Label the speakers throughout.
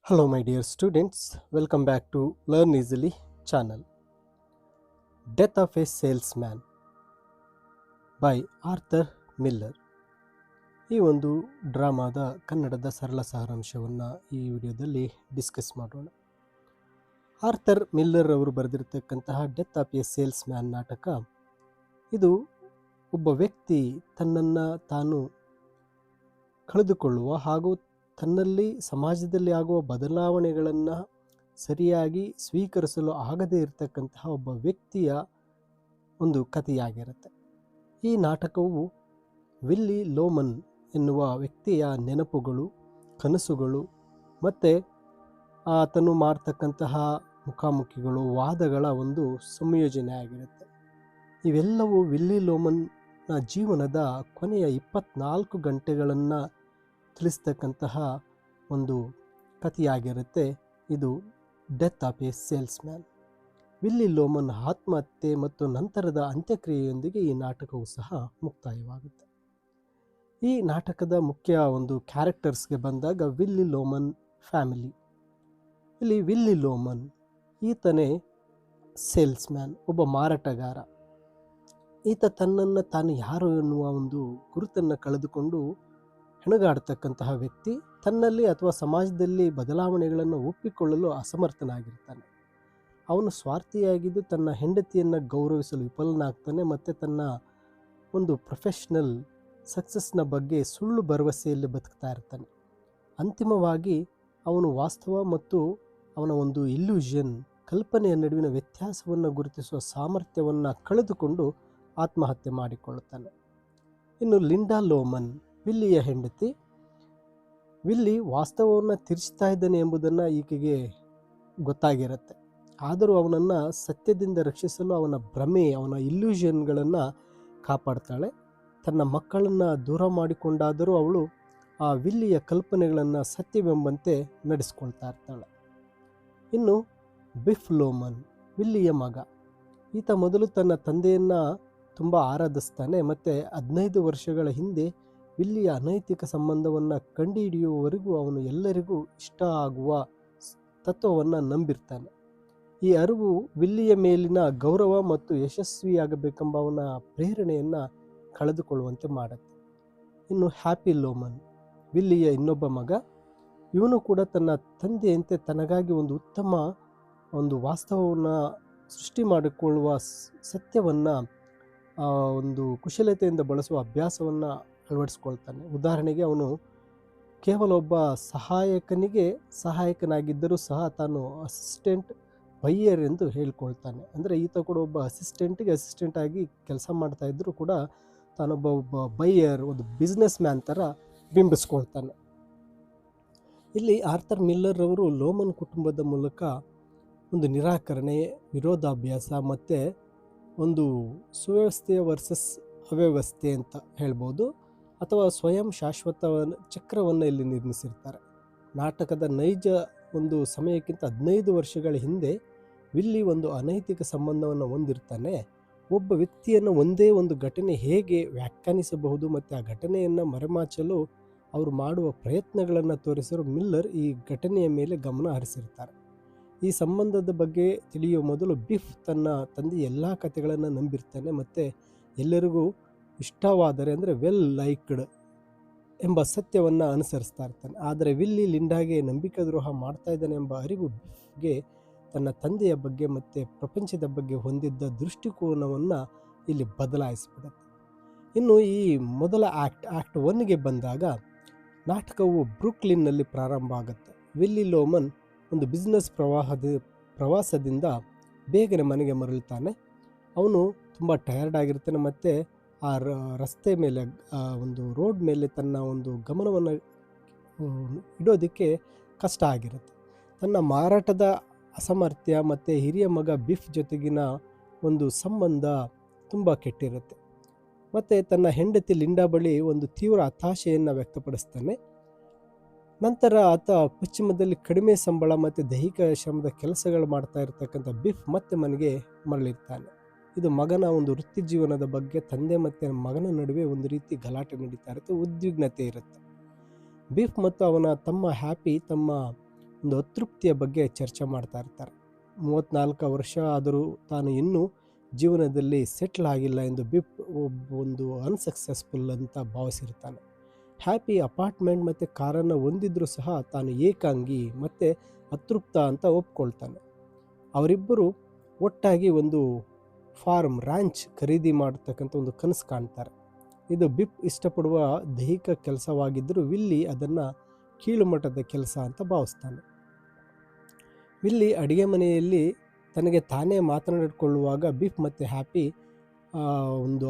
Speaker 1: Hello my dear students, welcome back to Learn Easily channel. Death of a Salesman by Arthur Miller. ಈ ಒಂದು ಡ್ರಾಮಾದ ಕನ್ನಡದ ಸರಳ ಸಾರಾಂಶವನ್ನು ಈ ವಿಡಿಯೋದಲ್ಲಿ ಡಿಸ್ಕಸ್ ಮಾಡೋಣ. ಆರ್ಥರ್ ಮಿಲ್ಲರ್ ಅವರು ಬರೆದಿರತಕ್ಕಂತಹ death of a salesman ನಾಟಕ ಇದು ಒಬ್ಬ ವ್ಯಕ್ತಿ ತನ್ನನ್ನು ತಾನು ಕಳೆದುಕೊಳ್ಳುವ ಹಾಗೂ ತನ್ನಲ್ಲಿ ಸಮಾಜದಲ್ಲಿ ಆಗುವ ಬದಲಾವಣೆಗಳನ್ನು ಸರಿಯಾಗಿ ಸ್ವೀಕರಿಸಲು ಆಗದೇ ಇರತಕ್ಕಂತಹ ಒಬ್ಬ ವ್ಯಕ್ತಿಯ ಒಂದು ಕಥೆಯಾಗಿರುತ್ತೆ. ಈ ನಾಟಕವು ವಿಲ್ಲಿ ಲೋಮನ್ ಎನ್ನುವ ವ್ಯಕ್ತಿಯ ನೆನಪುಗಳು, ಕನಸುಗಳು ಮತ್ತು ಆತನು ಮಾಡ್ತಕ್ಕಂತಹ ಮುಖಾಮುಖಿಗಳು, ವಾದಗಳ ಒಂದು ಸಂಯೋಜನೆ ಆಗಿರುತ್ತೆ. ಇವೆಲ್ಲವೂ ವಿಲ್ಲಿ ಲೋಮನ್ನ ಜೀವನದ ಕೊನೆಯ 24 ಗಂಟೆಗಳನ್ನು ತಿಳಿಸ್ತಕ್ಕಂತಹ ಒಂದು ಕಥೆಯಾಗಿರುತ್ತೆ. ಇದು death of a salesman. Willy Loman ಆತ್ಮಹತ್ಯೆ ಮತ್ತು ನಂತರದ ಅಂತ್ಯಕ್ರಿಯೆಯೊಂದಿಗೆ ಈ ನಾಟಕವು ಸಹ ಮುಕ್ತಾಯವಾಗುತ್ತೆ. ಈ ನಾಟಕದ ಮುಖ್ಯ ಒಂದು ಕ್ಯಾರೆಕ್ಟರ್ಸ್ಗೆ ಬಂದಾಗ ವಿಲ್ಲಿ ಲೋಮನ್ ಫ್ಯಾಮಿಲಿ. ಇಲ್ಲಿ ವಿಲ್ಲಿ ಲೋಮನ್ ಈತನೇ ಸೇಲ್ಸ್ ಮ್ಯಾನ್, ಒಬ್ಬ ಮಾರಾಟಗಾರ. ಈತ ತನ್ನನ್ನು ತಾನು ಯಾರು ಎನ್ನುವ ಒಂದು ಗುರುತನ್ನು ಕಳೆದುಕೊಂಡು ಹೆಣಗಾಡ್ತಕ್ಕಂತಹ ವ್ಯಕ್ತಿ. ತನ್ನಲ್ಲಿ ಅಥವಾ ಸಮಾಜದಲ್ಲಿ ಬದಲಾವಣೆಗಳನ್ನು ಒಪ್ಪಿಕೊಳ್ಳಲು ಅಸಮರ್ಥನಾಗಿರ್ತಾನೆ. ಅವನು ಸ್ವಾರ್ಥಿಯಾಗಿದ್ದು ತನ್ನ ಹೆಂಡತಿಯನ್ನು ಗೌರವಿಸಲು ವಿಫಲನಾಗ್ತಾನೆ ಮತ್ತು ತನ್ನ ಒಂದು ಪ್ರೊಫೆಷ್ನಲ್ ಸಕ್ಸಸ್ನ ಬಗ್ಗೆ ಸುಳ್ಳು ಭರವಸೆಯಲ್ಲಿ ಬದುಕ್ತಾ ಇರ್ತಾನೆ. ಅಂತಿಮವಾಗಿ ಅವನು ವಾಸ್ತವ ಮತ್ತು ಅವನ ಒಂದು ಇಲ್ಯೂಷನ್, ಕಲ್ಪನೆಯ ನಡುವಿನ ವ್ಯತ್ಯಾಸವನ್ನು ಗುರುತಿಸುವ ಸಾಮರ್ಥ್ಯವನ್ನು ಕಳೆದುಕೊಂಡು ಆತ್ಮಹತ್ಯೆ ಮಾಡಿಕೊಳ್ಳುತ್ತಾನೆ. ಇನ್ನು ಲಿಂಡಾ ಲೋಮನ್, ವಿಲ್ಲಿಯ ಹೆಂಡತಿ. ವಿಲ್ಲಿ ವಾಸ್ತವವನ್ನು ತಿರುಚ್ತಾ ಇದ್ದಾನೆ ಎಂಬುದನ್ನು ಈಕೆಗೆ ಗೊತ್ತಾಗಿರುತ್ತೆ. ಆದರೂ ಅವನನ್ನು ಸತ್ಯದಿಂದ ರಕ್ಷಿಸಲು ಅವನ ಭ್ರಮೆ, ಅವನ ಇಲ್ಯೂಷನ್ಗಳನ್ನು ಕಾಪಾಡ್ತಾಳೆ. ತನ್ನ ಮಕ್ಕಳನ್ನು ದೂರ ಮಾಡಿಕೊಂಡಾದರೂ ಅವಳು ಆ ವಿಲ್ಲಿಯ ಕಲ್ಪನೆಗಳನ್ನು ಸತ್ಯವೆಂಬಂತೆ ನಡೆಸ್ಕೊಳ್ತಾ ಇರ್ತಾಳೆ. ಇನ್ನು ಬಿಫ್ ಲೋಮನ್, ವಿಲ್ಲಿಯ ಮಗ. ಈತ ಮೊದಲು ತನ್ನ ತಂದೆಯನ್ನು ತುಂಬ ಆರಾಧಿಸ್ತಾನೆ ಮತ್ತು 15 ವರ್ಷಗಳ ಹಿಂದೆ ವಿಲ್ಲಿಯ ಅನೈತಿಕ ಸಂಬಂಧವನ್ನು ಕಂಡುಹಿಡಿಯುವವರೆಗೂ ಅವನು ಎಲ್ಲರಿಗೂ ಇಷ್ಟ ಆಗುವ ತತ್ವವನ್ನು ನಂಬಿರ್ತಾನೆ. ಈ ಅರಿವು ವಿಲ್ಲಿಯ ಮೇಲಿನ ಗೌರವ ಮತ್ತು ಯಶಸ್ವಿಯಾಗಬೇಕೆಂಬ ಅವನ ಪ್ರೇರಣೆಯನ್ನು ಕಳೆದುಕೊಳ್ಳುವಂತೆ ಮಾಡುತ್ತೆ. ಇನ್ನು ಹ್ಯಾಪಿ ಲೋಮನ್, ವಿಲ್ಲಿಯ ಇನ್ನೊಬ್ಬ ಮಗ. ಇವನು ಕೂಡ ತನ್ನ ತಂದೆಯಂತೆ ತನಗಾಗಿ ಒಂದು ಉತ್ತಮ ಒಂದು ವಾಸ್ತವವನ್ನು ಸೃಷ್ಟಿ ಮಾಡಿಕೊಳ್ಳುವ ಸತ್ಯವನ್ನು ಒಂದು ಕುಶಲತೆಯಿಂದ ಬಳಸುವ ಅಭ್ಯಾಸವನ್ನು ಅಳವಡಿಸ್ಕೊಳ್ತಾನೆ. ಉದಾಹರಣೆಗೆ ಅವನು ಕೇವಲ ಒಬ್ಬ ಸಹಾಯಕನಾಗಿದ್ದರೂ ಸಹ ತಾನು ಅಸಿಸ್ಟೆಂಟ್ ಬೈಯರ್ ಎಂದು ಹೇಳ್ಕೊಳ್ತಾನೆ. ಅಂದರೆ ಈತ ಕೂಡ ಒಬ್ಬ ಅಸಿಸ್ಟೆಂಟ್ ಆಗಿ ಕೆಲಸ ಮಾಡ್ತಾ ಇದ್ದರೂ ಕೂಡ ತಾನೊಬ್ಬ ಬೈಯರ್, ಒಂದು ಬಿಸ್ನೆಸ್ ಮ್ಯಾನ್ ಥರ ಬಿಂಬಿಸ್ಕೊಳ್ತಾನೆ. ಇಲ್ಲಿ ಆರ್ಥರ್ ಮಿಲ್ಲರ್ ಅವರು ಲೋಮನ್ ಕುಟುಂಬದ ಮೂಲಕ ಒಂದು ನಿರಾಕರಣೆ, ವಿರೋಧಾಭ್ಯಾಸ ಮತ್ತು ಒಂದು ಸುವ್ಯವಸ್ಥೆಯ ವರ್ಸಸ್ ಅವ್ಯವಸ್ಥೆ ಅಂತ ಹೇಳ್ಬೋದು, ಅಥವಾ ಸ್ವಯಂ ಶಾಶ್ವತ ಚಕ್ರವನ್ನು ಇಲ್ಲಿ ನಿರ್ಮಿಸಿರ್ತಾರೆ. ನಾಟಕದ ನೈಜ ಒಂದು ಸಮಯಕ್ಕಿಂತ 15 ವರ್ಷಗಳ ಹಿಂದೆ ವಿಲ್ಲಿ ಒಂದು ಅನೈತಿಕ ಸಂಬಂಧವನ್ನು ಹೊಂದಿರ್ತಾನೆ. ಒಬ್ಬ ವ್ಯಕ್ತಿಯನ್ನು ಒಂದೇ ಒಂದು ಘಟನೆ ಹೇಗೆ ವ್ಯಾಖ್ಯಾನಿಸಬಹುದು ಮತ್ತು ಆ ಘಟನೆಯನ್ನು ಮರೆಮಾಚಲು ಅವರು ಮಾಡುವ ಪ್ರಯತ್ನಗಳನ್ನು ತೋರಿಸಲು ಮಿಲ್ಲರ್ ಈ ಘಟನೆಯ ಮೇಲೆ ಗಮನ ಹರಿಸಿರ್ತಾರೆ. ಈ ಸಂಬಂಧದ ಬಗ್ಗೆ ತಿಳಿಯುವ ಮೊದಲು ಬಿಫ್ ತನ್ನ ತಂದೆ ಎಲ್ಲ ಕಥೆಗಳನ್ನು ನಂಬಿರ್ತಾನೆ ಮತ್ತು ಎಲ್ಲರಿಗೂ ಇಷ್ಟವಾದರೆ ಅಂದರೆ ವೆಲ್ ಲೈಕ್ಡ್ ಎಂಬ ಸತ್ಯವನ್ನು ಅನುಸರಿಸ್ತಾ ಇರ್ತಾನೆ. ಆದರೆ ವಿಲ್ಲಿ ಲಿಂಡಾಗೆ ನಂಬಿಕೆ ದ್ರೋಹ ಮಾಡ್ತಾ ಇದ್ದಾನೆ ಎಂಬ ಅರಿವು ಬಿಫ್ಗೆ ತನ್ನ ತಂದೆಯ ಬಗ್ಗೆ ಮತ್ತು ಪ್ರಪಂಚದ ಬಗ್ಗೆ ಹೊಂದಿದ್ದ ದೃಷ್ಟಿಕೋನವನ್ನು ಇಲ್ಲಿ ಬದಲಾಯಿಸಿಬಿಡುತ್ತೆ. ಇನ್ನು ಈ ಮೊದಲ ಆ್ಯಕ್ಟ್ 1ಗೆ ಬಂದಾಗ ನಾಟಕವು ಬ್ರೂಕ್ಲಿನ್ನಲ್ಲಿ ಪ್ರಾರಂಭ ಆಗುತ್ತೆ. ವಿಲ್ಲಿ ಲೋಮನ್ ಒಂದು ಬಿಸ್ನೆಸ್ ಪ್ರವಾಸದಿಂದ ಬೇಗನೆ ಮನೆಗೆ ಮರಳುತ್ತಾನೆ. ಅವನು ತುಂಬ ಟಯರ್ಡ್ ಆಗಿರ್ತಾನೆ ಮತ್ತು ಆ ರಸ್ತೆ ಮೇಲೆ, ಒಂದು ರೋಡ್ ಮೇಲೆ ತನ್ನ ಒಂದು ಗಮನವನ್ನು ಇಡೋದಕ್ಕೆ ಕಷ್ಟ ಆಗಿರುತ್ತೆ. ತನ್ನ ಮಾರಾಟದ ಅಸಾಮರ್ಥ್ಯ ಮತ್ತು ಹಿರಿಯ ಮಗ ಬಿಫ್ ಜೊತೆಗಿನ ಒಂದು ಸಂಬಂಧ ತುಂಬ ಕೆಟ್ಟಿರುತ್ತೆ. ಮತ್ತು ತನ್ನ ಹೆಂಡತಿ ಲಿಂಡಾ ಬಳಿ ಒಂದು ತೀವ್ರ ಹತಾಶೆಯನ್ನು ವ್ಯಕ್ತಪಡಿಸ್ತಾನೆ. ನಂತರ ಆತ ಪಶ್ಚಿಮದಲ್ಲಿ ಕಡಿಮೆ ಸಂಬಳ ಮತ್ತು ದೈಹಿಕ ಶ್ರಮದ ಕೆಲಸಗಳು ಮಾಡ್ತಾ ಇರತಕ್ಕಂಥ ಬಿಫ್ ಮತ್ತೆ ಮನೆಗೆ ಮರಳಿರ್ತಾನೆ. ಇದು ಮಗನ ಒಂದು ವೃತ್ತಿ ಜೀವನದ ಬಗ್ಗೆ ತಂದೆ ಮತ್ತು ಮಗನ ನಡುವೆ ಒಂದು ರೀತಿ ಗಲಾಟೆ ನಡೀತಾ ಇರುತ್ತೆ, ಉದ್ವಿಗ್ನತೆ ಇರುತ್ತೆ. ಬೀಫ್ ಮತ್ತು ಅವನ ತಮ್ಮ ಹ್ಯಾಪಿ ತಮ್ಮ ಒಂದು ಅತೃಪ್ತಿಯ ಬಗ್ಗೆ ಚರ್ಚೆ ಮಾಡ್ತಾ ಇರ್ತಾರೆ. 34 ವರ್ಷ ಆದರೂ ತಾನು ಇನ್ನೂ ಜೀವನದಲ್ಲಿ ಸೆಟ್ಲ್ ಆಗಿಲ್ಲ ಎಂದು ಬಿಫ್ ಒಂದು ಅನ್ಸಕ್ಸಸ್ಫುಲ್ ಅಂತ ಭಾವಿಸಿರ್ತಾನೆ. ಹ್ಯಾಪಿ ಅಪಾರ್ಟ್ಮೆಂಟ್ ಮತ್ತು ಕಾರನ್ನು ಹೊಂದಿದ್ರೂ ಸಹ ತಾನು ಏಕಾಂಗಿ ಮತ್ತು ಅತೃಪ್ತ ಅಂತ ಒಪ್ಕೊಳ್ತಾನೆ. ಅವರಿಬ್ಬರು ಒಟ್ಟಾಗಿ ಒಂದು ರ್ಯಾಂಚ್ ಖರೀದಿ ಮಾಡತಕ್ಕಂಥ ಒಂದು ಕನಸು ಕಾಣ್ತಾರೆ. ಇದು ಬಿಫ್ ಇಷ್ಟಪಡುವ ದೈಹಿಕ ಕೆಲಸವಾಗಿದ್ದರೂ ವಿಲ್ಲಿ ಅದನ್ನು ಕೀಳುಮಟ್ಟದ ಕೆಲಸ ಅಂತ ಭಾವಿಸ್ತಾನೆ. ವಿಲ್ಲಿ ಅಡುಗೆ ಮನೆಯಲ್ಲಿ ತನಗೆ ತಾನೇ ಮಾತನಾಡಿಕೊಳ್ಳುವಾಗ ಬಿಫ್ ಮತ್ತು ಹ್ಯಾಪಿ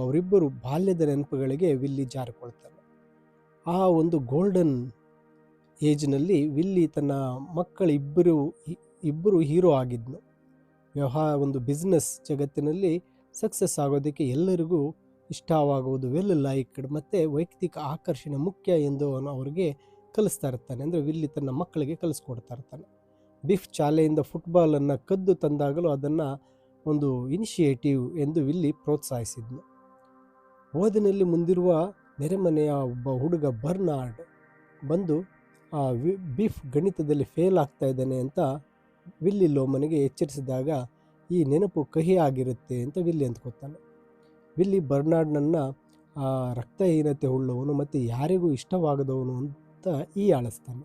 Speaker 1: ಅವರಿಬ್ಬರು ಬಾಲ್ಯದ ನೆನಪುಗಳಿಗೆ ವಿಲ್ಲಿ ಜಾರಿಕೊಳ್ತಾನೆ. ಆ ಒಂದು ಗೋಲ್ಡನ್ ಏಜ್ನಲ್ಲಿ ವಿಲ್ಲಿ ತನ್ನ ಇಬ್ಬರು ಹೀರೋ ಆಗಿದ್ನು. ಒಂದು ಬಿಸ್ನೆಸ್ ಜಗತ್ತಿನಲ್ಲಿ ಸಕ್ಸಸ್ ಆಗೋದಕ್ಕೆ ಎಲ್ಲರಿಗೂ ಇಷ್ಟವಾಗುವುದು, ವೆಲ್ ಲೈಕ್ಡ್ ಮತ್ತು ವೈಯಕ್ತಿಕ ಆಕರ್ಷಣೆ ಮುಖ್ಯ ಎಂದು ಅವರಿಗೆ ಕಲಿಸ್ತಾ ಇರ್ತಾನೆ. ಅಂದರೆ ವಿಲ್ಲಿ ತನ್ನ ಮಕ್ಕಳಿಗೆ ಕಲಿಸ್ಕೊಡ್ತಾ ಇರ್ತಾನೆ. ಬಿಫ್ ಶಾಲೆಯಿಂದ ಫುಟ್ಬಾಲನ್ನು ಕದ್ದು ತಂದಾಗಲೂ ಅದನ್ನು ಒಂದು ಇನಿಷಿಯೇಟಿವ್ ಎಂದು ವಿಲ್ಲಿ ಪ್ರೋತ್ಸಾಹಿಸಿದ್ನು. ಓದಿನಲ್ಲಿ ಮುಂದಿರುವ ನೆರೆಮನೆಯ ಒಬ್ಬ ಹುಡುಗ ಬರ್ನಾರ್ಡ್ ಬಂದು ಬಿಫ್ ಗಣಿತದಲ್ಲಿ ಫೇಲ್ ಆಗ್ತಾ ಇದ್ದಾನೆ ಅಂತ ವಿಲ್ಲಿ ಲೋಮನ್ಗೆ ಎಚ್ಚರಿಸಿದಾಗ ಈ ನೆನಪು ಕಹಿ ಆಗಿರುತ್ತೆ ಅಂತ ವಿಲ್ಲಿ ಅಂದ್ಕೊತಾನೆ. ವಿಲ್ಲಿ ಬರ್ನಾರ್ಡ್ನನ್ನು ರಕ್ತಹೀನತೆ ಉಳ್ಳವನು ಮತ್ತು ಯಾರಿಗೂ ಇಷ್ಟವಾಗದವನು ಅಂತ ಆಳಿಸ್ತಾನೆ.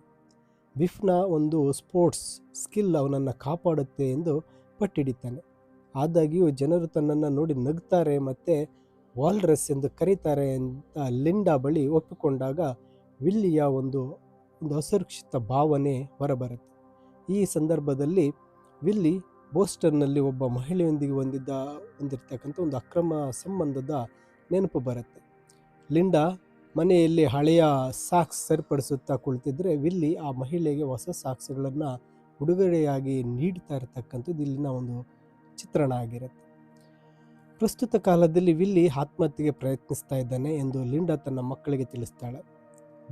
Speaker 1: ಬಿಫ್ನ ಒಂದು ಸ್ಪೋರ್ಟ್ಸ್ ಸ್ಕಿಲ್ ಅವನನ್ನು ಕಾಪಾಡುತ್ತೆ ಎಂದು ಪಟ್ಟಿಡಿತಾನೆ. ಆದಾಗ್ಯೂ ಜನರು ತನ್ನನ್ನು ನೋಡಿ ನಗ್ತಾರೆ ಮತ್ತು ವಾಲ್ರಸ್ ಎಂದು ಕರೀತಾರೆ ಅಂತ ಲಿಂಡಾ ಬಳಿ ಒಪ್ಪಿಕೊಂಡಾಗ ವಿಲ್ಲಿಯ ಒಂದು ಅಸುರಕ್ಷಿತ ಭಾವನೆ ಹೊರಬರುತ್ತೆ. ಈ ಸಂದರ್ಭದಲ್ಲಿ ವಿಲ್ಲಿ ಬೋಸ್ಟನ್ನಲ್ಲಿ ಒಬ್ಬ ಮಹಿಳೆಯೊಂದಿಗೆ ಹೊಂದಿರತಕ್ಕಂಥ ಒಂದು ಅಕ್ರಮ ಸಂಬಂಧದ ನೆನಪು ಬರುತ್ತೆ. ಲಿಂಡಾ ಮನೆಯಲ್ಲಿ ಹಳೆಯ ಸಾಕ್ಸ್ ಸರಿಪಡಿಸುತ್ತಾ ಕುಳಿತಿದ್ರೆ ವಿಲ್ಲಿ ಆ ಮಹಿಳೆಗೆ ಹೊಸ ಸಾಕ್ಸ್ಗಳನ್ನು ಉಡುಗೊರೆಯಾಗಿ ನೀಡ್ತಾ ಇರತಕ್ಕಂಥದ್ದು ಇಲ್ಲಿನ ಒಂದು ಚಿತ್ರಣ ಆಗಿರುತ್ತೆ. ಪ್ರಸ್ತುತ ಕಾಲದಲ್ಲಿ ವಿಲ್ಲಿ ಆತ್ಮಹತ್ಯೆಗೆ ಪ್ರಯತ್ನಿಸ್ತಾ ಇದ್ದಾನೆ ಎಂದು ಲಿಂಡಾ ತನ್ನ ಮಕ್ಕಳಿಗೆ ತಿಳಿಸ್ತಾಳೆ.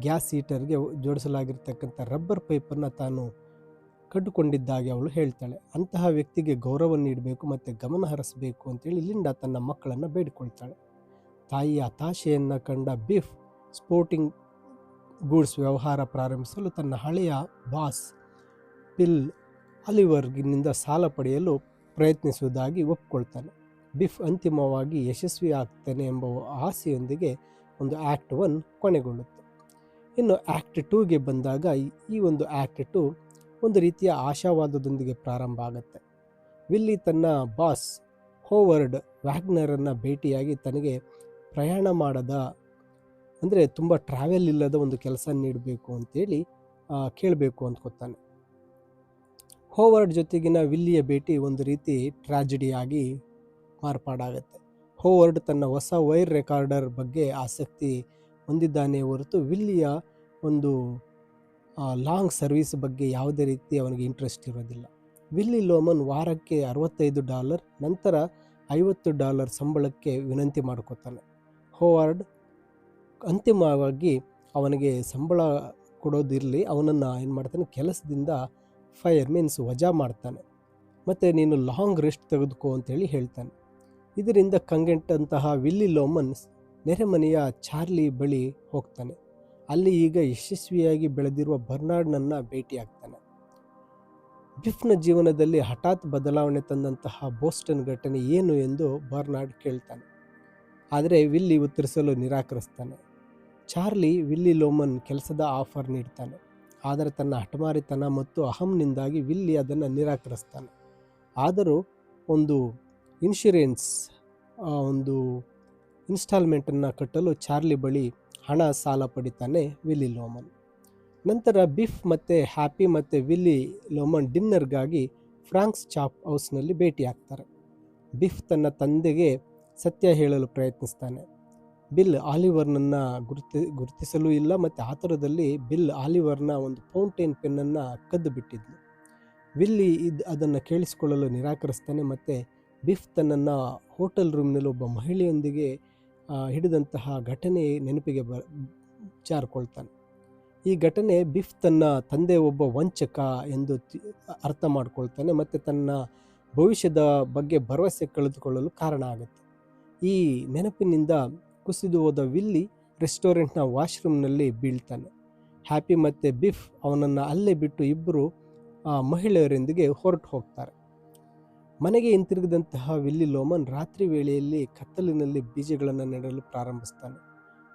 Speaker 1: ಗ್ಯಾಸ್ ಹೀಟರ್ಗೆ ಜೋಡಿಸಲಾಗಿರ್ತಕ್ಕಂಥ ರಬ್ಬರ್ ಪೈಪನ್ನು ತಾನು ಕಟ್ಟಿಕೊಂಡಿದ್ದಾಗಿ ಅವಳು ಹೇಳ್ತಾಳೆ. ಅಂತಹ ವ್ಯಕ್ತಿಗೆ ಗೌರವ ನೀಡಬೇಕು ಮತ್ತು ಗಮನ ಹರಿಸಬೇಕು ಅಂತೇಳಿ ಲಿಂಡಾ ತನ್ನ ಮಕ್ಕಳನ್ನು ಬೇಡಿಕೊಳ್ತಾಳೆ. ತಾಯಿಯ ಹತಾಶೆಯನ್ನು ಕಂಡ ಬಿಫ್ ಸ್ಪೋರ್ಟಿಂಗ್ ಗೂಡ್ಸ್ ವ್ಯವಹಾರ ಪ್ರಾರಂಭಿಸಲು ತನ್ನ ಹಳೆಯ ಬಾಸ್ ಬಿಲ್ ಆಲಿವರ್ಗಿನಿಂದ ಸಾಲ ಪಡೆಯಲು ಪ್ರಯತ್ನಿಸುವುದಾಗಿ ಒಪ್ಪಿಕೊಳ್ತಾನೆ. ಬಿಫ್ ಅಂತಿಮವಾಗಿ ಯಶಸ್ವಿ ಆಗ್ತಾನೆ ಎಂಬ ಆಸೆಯೊಂದಿಗೆ ಒಂದು ಆ್ಯಕ್ಟ್ 1 ಕೊನೆಗೊಳ್ಳುತ್ತೆ. ಇನ್ನು ಆ್ಯಕ್ಟ್ 2ಗೆ ಬಂದಾಗ ಈ ಒಂದು ಆ್ಯಕ್ಟ್ 2 ಒಂದು ರೀತಿಯ ಆಶಾವಾದದೊಂದಿಗೆ ಪ್ರಾರಂಭ ಆಗುತ್ತೆ. ವಿಲ್ಲಿ ತನ್ನ ಬಾಸ್ ಹೋವರ್ಡ್ ವ್ಯಾಗ್ನರನ್ನು ಭೇಟಿಯಾಗಿ ತನಗೆ ಪ್ರಯಾಣ ಮಾಡದ ಅಂದರೆ ತುಂಬ ಟ್ರಾವೆಲ್ ಇಲ್ಲದ ಒಂದು ಕೆಲಸ ನೀಡಬೇಕು ಅಂತೇಳಿ ಕೇಳಬೇಕು ಅಂದ್ಕೊತಾನೆ. ಹೋವರ್ಡ್ ಜೊತೆಗಿನ ವಿಲ್ಲಿಯ ಭೇಟಿ ಒಂದು ರೀತಿ ಟ್ರಾಜಿಡಿಯಾಗಿ ಮಾರ್ಪಾಡಾಗುತ್ತೆ. ಹೋವರ್ಡ್ ತನ್ನ ಹೊಸ ವೈರ್ ರೆಕಾರ್ಡರ್ ಬಗ್ಗೆ ಆಸಕ್ತಿ ಹೊಂದಿದ್ದಾನೆ ಹೊರತು ವಿಲ್ಲಿಯ ಒಂದು ಲಾಂಗ್ ಸರ್ವಿಸ್ ಬಗ್ಗೆ ಯಾವುದೇ ರೀತಿ ಅವನಿಗೆ ಇಂಟ್ರೆಸ್ಟ್ ಇರೋದಿಲ್ಲ. ವಿಲ್ಲಿ ಲೋಮನ್ ವಾರಕ್ಕೆ $65 ನಂತರ $50 ಸಂಬಳಕ್ಕೆ ವಿನಂತಿ ಮಾಡ್ಕೋತಾನೆ. ಹೋವರ್ಡ್ ಅಂತಿಮವಾಗಿ ಅವನಿಗೆ ಸಂಬಳ ಕೊಡೋದಿರಲಿ, ಅವನನ್ನು ಏನು ಮಾಡ್ತಾನೆ, ಕೆಲಸದಿಂದ ವಜಾ ಮಾಡ್ತಾನೆ ಮತ್ತು ನೀನು ಲಾಂಗ್ ರೆಸ್ಟ್ ತೆಗೆದುಕೋ ಅಂತೇಳಿ ಹೇಳ್ತಾನೆ. ಇದರಿಂದ ಕಂಗೆಟ್ಟಂತಹ ವಿಲ್ಲಿ ಲೋಮನ್ ನೆರೆಮನೆಯ ಚಾರ್ಲಿ ಬಳಿ ಹೋಗ್ತಾನೆ. ಅಲ್ಲಿ ಈಗ ಯಶಸ್ವಿಯಾಗಿ ಬೆಳೆದಿರುವ ಬರ್ನಾರ್ಡ್ನನ್ನು ಭೇಟಿಯಾಗ್ತಾನೆ. ಬಿಫ್ನ ಜೀವನದಲ್ಲಿ ಹಠಾತ್ ಬದಲಾವಣೆ ತಂದಂತಹ ಬೋಸ್ಟನ್ ಘಟನೆ ಏನು ಎಂದು ಬರ್ನಾರ್ಡ್ ಕೇಳ್ತಾನೆ. ಆದರೆ ವಿಲ್ಲಿ ಉತ್ತರಿಸಲು ನಿರಾಕರಿಸ್ತಾನೆ. ಚಾರ್ಲಿ ವಿಲ್ಲಿ ಲೋಮನ್ ಕೆಲಸದ ಆಫರ್ ನೀಡ್ತಾನೆ. ಆದರೆ ತನ್ನ ಹಠಮಾರಿತನ ಮತ್ತು ಅಹಂನಿಂದಾಗಿ ವಿಲ್ಲಿ ಅದನ್ನು ನಿರಾಕರಿಸ್ತಾನೆ. ಆದರೂ ಒಂದು ಇನ್ಸ್ಟಾಲ್ಮೆಂಟನ್ನು ಕಟ್ಟಲು ಚಾರ್ಲಿ ಬಳಿ ಹಣ ಸಾಲ ಪಡಿತಾನೆ ವಿಲ್ಲಿ ಲೋಮನ್. ನಂತರ ಬಿಫ್ ಮತ್ತು ಹ್ಯಾಪಿ ಮತ್ತು ವಿಲ್ಲಿ ಲೋಮನ್ ಡಿನ್ನರ್ಗಾಗಿ ಫ್ರಾಂಕ್ಸ್ ಚಾಪ್ ಹೌಸ್ನಲ್ಲಿ ಭೇಟಿಯಾಗ್ತಾರೆ. ಬಿಫ್ ತನ್ನ ತಂದೆಗೆ ಸತ್ಯ ಹೇಳಲು ಪ್ರಯತ್ನಿಸ್ತಾನೆ. ಬಿಲ್ ಆಲಿವರ್ನನ್ನು ಗುರುತಿಸಲೂ ಇಲ್ಲ ಮತ್ತು ಆತುರದಲ್ಲಿ ಬಿಲ್ ಆಲಿವರ್ನ ಒಂದು ಫೌಂಟೇನ್ ಪೆನ್ನನ್ನು ಕದ್ದು ಬಿಟ್ಟಿದ್ನು. ವಿಲ್ಲಿ ಅದನ್ನು ಕೇಳಿಸಿಕೊಳ್ಳಲು ನಿರಾಕರಿಸ್ತಾನೆ ಮತ್ತು ಬಿಫ್ ತನ್ನನ್ನು ಹೋಟೆಲ್ ರೂಮ್ನಲ್ಲಿ ಒಬ್ಬ ಮಹಿಳೆಯೊಂದಿಗೆ ಹಿಡಿದಂತಹ ಘಟನೆ ನೆನಪಿಗೆ ಜಾರಿಕೊಳ್ತಾನೆ. ಈ ಘಟನೆ ಬಿಫ್ ತನ್ನ ತಂದೆ ಒಬ್ಬ ವಂಚಕ ಎಂದು ಅರ್ಥ ಮಾಡ್ಕೊಳ್ತಾನೆ ಮತ್ತು ತನ್ನ ಭವಿಷ್ಯದ ಬಗ್ಗೆ ಭರವಸೆ ಕಳೆದುಕೊಳ್ಳಲು ಕಾರಣ ಆಗುತ್ತೆ. ಈ ನೆನಪಿನಿಂದ ಕುಸಿದು ಹೋದ ವಿಲ್ಲಿ ರೆಸ್ಟೋರೆಂಟ್ನ ವಾಶ್ರೂಮ್ನಲ್ಲಿ ಬೀಳ್ತಾನೆ. ಹ್ಯಾಪಿ ಮತ್ತು ಬಿಫ್ ಅವನನ್ನು ಅಲ್ಲೇ ಬಿಟ್ಟು ಇಬ್ಬರು ಆ ಮಹಿಳೆಯರೊಂದಿಗೆ ಹೊರಟು ಹೋಗ್ತಾರೆ. ಮನೆಗೆ ಹಿಂತಿರುಗಿದಂತಹ ವಿಲ್ಲಿ ಲೋಮನ್ ರಾತ್ರಿ ವೇಳೆಯಲ್ಲಿ ಕತ್ತಲಿನಲ್ಲಿ ಬೀಜಗಳನ್ನು ನೆಡಲು ಪ್ರಾರಂಭಿಸ್ತಾನೆ.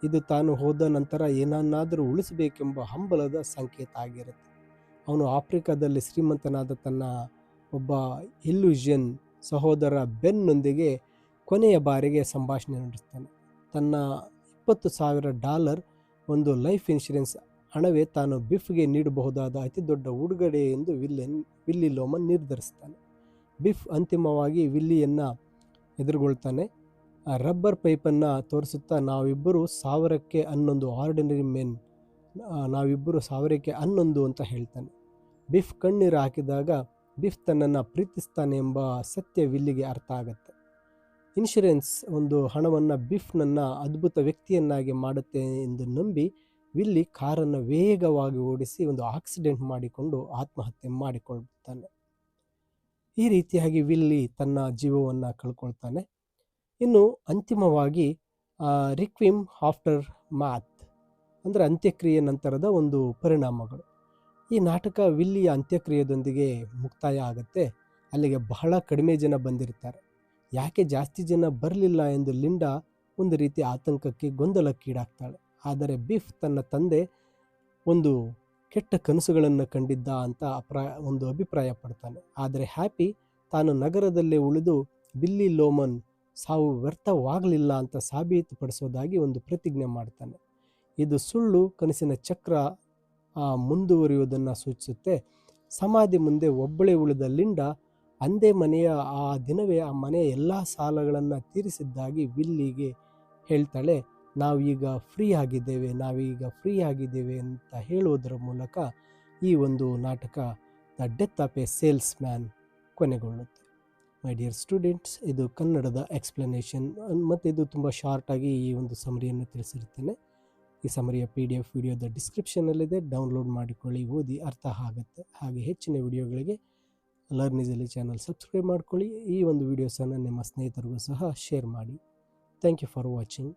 Speaker 1: ಇದು ತಾನು ಹೋದ ನಂತರ ಏನನ್ನಾದರೂ ಉಳಿಸಬೇಕೆಂಬ ಹಂಬಲದ ಸಂಕೇತ ಆಗಿರುತ್ತೆ. ಅವನು ಆಫ್ರಿಕಾದಲ್ಲಿ ಶ್ರೀಮಂತನಾದ ತನ್ನ ಒಬ್ಬ ಇಲ್ಯೂಷನ್ ಸಹೋದರ ಬೆನ್ನೊಂದಿಗೆ ಕೊನೆಯ ಬಾರಿಗೆ ಸಂಭಾಷಣೆ ನಡೆಸ್ತಾನೆ. ತನ್ನ $20,000 ಒಂದು ಲೈಫ್ ಇನ್ಶೂರೆನ್ಸ್ ಹಣವೇ ತಾನು ಬಿಫ್ಗೆ ನೀಡಬಹುದಾದ ಅತಿ ದೊಡ್ಡ ಉಡುಗೊರೆ ಎಂದು ವಿಲ್ಲಿ ಲೋಮನ್ ನಿರ್ಧರಿಸ್ತಾನೆ. ಬಿಫ್ ಅಂತಿಮವಾಗಿ ವಿಲ್ಲಿಯನ್ನು ಎದುರುಗೊಳ್ತಾನೆ. ರಬ್ಬರ್ ಪೈಪನ್ನು ತೋರಿಸುತ್ತಾ, ನಾವಿಬ್ಬರು 1000ಕ್ಕೆ 11 ಆರ್ಡಿನರಿ ಮೆನ್, ನಾವಿಬ್ಬರು 1000ಕ್ಕೆ 11 ಅಂತ ಹೇಳ್ತಾನೆ. ಬಿಫ್ ಕಣ್ಣೀರು ಹಾಕಿದಾಗ ಬಿಫ್ ತನ್ನನ್ನು ಪ್ರೀತಿಸ್ತಾನೆ ಎಂಬ ಸತ್ಯ ವಿಲ್ಲಿಗೆ ಅರ್ಥ ಆಗುತ್ತೆ. ಇನ್ಶೂರೆನ್ಸ್ ಒಂದು ಹಣವನ್ನು ಬಿಫ್ನನ್ನು ಅದ್ಭುತ ವ್ಯಕ್ತಿಯನ್ನಾಗಿ ಮಾಡುತ್ತೆ ಎಂದು ನಂಬಿ ವಿಲ್ಲಿ ಕಾರನ್ನು ವೇಗವಾಗಿ ಓಡಿಸಿ ಒಂದು ಆಕ್ಸಿಡೆಂಟ್ ಮಾಡಿಕೊಂಡು ಆತ್ಮಹತ್ಯೆ ಮಾಡಿಕೊಳ್ತಾನೆ. ಈ ರೀತಿಯಾಗಿ ವಿಲ್ಲಿ ತನ್ನ ಜೀವವನ್ನು ಕಳ್ಕೊಳ್ತಾನೆ. ಇನ್ನು ಅಂತಿಮವಾಗಿ ರಿಕ್ವಿಮ್ ಆಫ್ಟರ್ ಮ್ಯಾತ್ ಅಂದರೆ ಅಂತ್ಯಕ್ರಿಯೆ ನಂತರದ ಒಂದು ಪರಿಣಾಮಗಳು. ಈ ನಾಟಕ ವಿಲ್ಲಿಯ ಅಂತ್ಯಕ್ರಿಯೆಯೊಂದಿಗೆ ಮುಕ್ತಾಯ ಆಗುತ್ತೆ. ಅಲ್ಲಿಗೆ ಬಹಳ ಕಡಿಮೆ ಜನ ಬಂದಿರ್ತಾರೆ. ಯಾಕೆ ಜಾಸ್ತಿ ಜನ ಬರಲಿಲ್ಲ ಎಂದು ಲಿಂಡಾ ಒಂದು ರೀತಿ ಆತಂಕಕ್ಕೆ ಗೊಂದಲಕ್ಕೀಡಾಗ್ತಾಳೆ. ಆದರೆ ಬಿಫ್ ತನ್ನ ತಂದೆ ಒಂದು ಕೆಟ್ಟ ಕನಸುಗಳನ್ನು ಕಂಡಿದ್ದ ಅಂತ ಒಂದು ಅಭಿಪ್ರಾಯ ಪಡ್ತಾನೆ. ಆದರೆ ಹ್ಯಾಪಿ ತಾನು ನಗರದಲ್ಲೇ ಉಳಿದು ವಿಲ್ಲಿ ಲೋಮನ್ ಸಾವು ವ್ಯರ್ಥವಾಗಲಿಲ್ಲ ಅಂತ ಸಾಬೀತುಪಡಿಸೋದಾಗಿ ಒಂದು ಪ್ರತಿಜ್ಞೆ ಮಾಡ್ತಾನೆ. ಇದು ಸುಳ್ಳು ಕನಸಿನ ಚಕ್ರ ಮುಂದುವರಿಯುವುದನ್ನು ಸೂಚಿಸುತ್ತೆ. ಸಮಾಧಿ ಮುಂದೆ ಒಬ್ಬಳೇ ಉಳಿದ ಲಿಂಡಾ ಅಂದೇ ಮನೆಯ ಆ ದಿನವೇ ಆ ಮನೆಯ ಎಲ್ಲ ಸಾಲಗಳನ್ನು ತೀರಿಸಿದ್ದಾಗಿ ವಿಲ್ಲಿಗೆ ಹೇಳ್ತಾಳೆ. ನಾವೀಗ ಫ್ರೀ ಆಗಿದ್ದೇವೆ ಅಂತ ಹೇಳುವುದರ ಮೂಲಕ ಈ ಒಂದು ನಾಟಕ the death of a salesman ಕೊನೆಗೊಳ್ಳುತ್ತೆ. ಮೈ ಡಿಯರ್ ಸ್ಟೂಡೆಂಟ್ಸ್, ಇದು ಕನ್ನಡದ ಎಕ್ಸ್ಪ್ಲನೇಷನ್ ಮತ್ತು ಇದು ತುಂಬ ಶಾರ್ಟಾಗಿ ಈ ಒಂದು ಸಮರಿಯನ್ನು ತಿಳಿಸಿರ್ತೇನೆ. ಈ ಸಮರಿಯ PDF ವಿಡಿಯೋದ ಡಿಸ್ಕ್ರಿಪ್ಷನಲ್ಲಿದೆ, ಡೌನ್ಲೋಡ್ ಮಾಡಿಕೊಳ್ಳಿ, ಓದಿ, ಅರ್ಥ ಆಗುತ್ತೆ. ಹಾಗೆ ಹೆಚ್ಚಿನ ವಿಡಿಯೋಗಳಿಗೆ ಲರ್ನ್ ಈಸಿಲಿ ಚಾನಲ್ ಸಬ್ಸ್ಕ್ರೈಬ್ ಮಾಡ್ಕೊಳ್ಳಿ. ಈ ಒಂದು ವಿಡಿಯೋಸನ್ನು ನಿಮ್ಮ ಸ್ನೇಹಿತರಿಗೂ ಸಹ ಶೇರ್ ಮಾಡಿ. Thank you for watching.